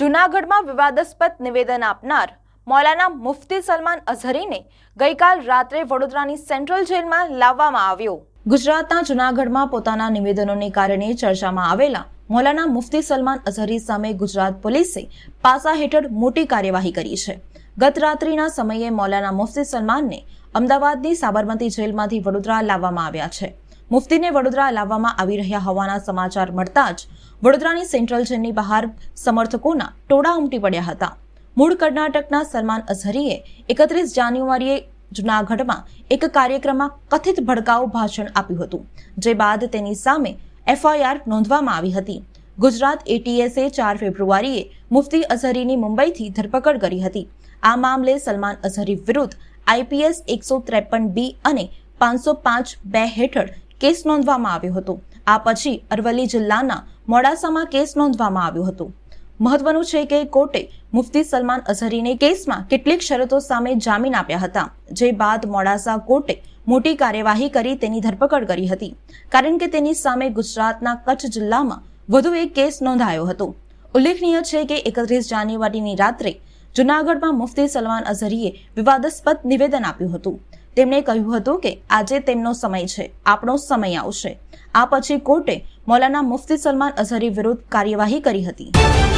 જૂનાગઢમાં વિવાદાસ્પદ નિવેદન આપનાર મૌલાના મુફ્તી સલમાન અઝહરીને ગઈકાલ રાત્રે વડોદરાની સેન્ટ્રલ જેલમાં લાવવામાં આવ્યો। ગુજરાતના જૂનાગઢમાં પોતાના નિવેદનોને કારણે ચર્ચામાં આવેલા મૌલાના મુફ્તી સલમાન અઝહરી સામે ગુજરાત પોલીસે પાસા હેઠળ મોટી કાર્યવાહી કરી છે। ગત રાત્રિના સમયે મૌલાના મુફ્તી સલમાનને અમદાવાદની સાબરમતી જેલમાંથી વડોદરા લાવવામાં આવ્યા છે। મુફ્તીને વડોદરા લાવવામાં આવી રહ્યા હોવાના સમાચાર મળતા જ વડોદરાની સેન્ટ્રલ જેલની બહાર સમર્થકોના ટોળા ઉમટી પડ્યા હતા। મૂળ કર્ણાટકના સલમાન અઝહરીએ 31 જાન્યુઆરીએ જૂનાગઢમાં એક કાર્યક્રમમાં કથિત ભડકાઉ ભાષણ આપ્યું હતું, જે બાદ તેની સામે FIR નોંધવામાં આવી હતી। ગુજરાત ATSએ 4 ફેબ્રુઆરીએ મુફ્તી અઝહરીની મુંબઈથી ધરપકડ કરી હતી। આ મામલે સલમાન અઝહરી વિરુદ્ધ IPS 153B અને 505(2) હેઠળ કેસ નોંધવામાં આવ્યો હતો। આ પછી અરવલ્લી જિલ્લાના મોડાસામાં કેસ નોંધવામાં આવ્યો હતો। મહત્વનું છે કે કોર્ટે મુફ્તી સલમાન અઝહરીને કેસમાં કેટલીક શરતો સામે જામીન આપ્યા હતા, જે બાદ મોડાસા કોર્ટે મોટી કાર્યવાહી કરી તેની ધરપકડ કરી હતી, કારણ કે તેની સામે ગુજરાતના કચ્છ જિલ્લામાં વધુ એક કેસ નોંધાયો હતો। ઉલ્લેખનીય છે કે 31 જાન્યુઆરીની રાત્રે જૂનાગઢમાં મુફ્તી સલમાન અઝહરીએ વિવાદાસ્પદ નિવેદન આપ્યું હતું। તેમણે કહ્યું હતું કે આજે તેમનો સમય છે, આપણો સમય આવશે। આ પછી કોર્ટે મૌલાના મુફ્તી સલમાન અઝહરી વિરુદ્ધ કાર્યવાહી કરી હતી।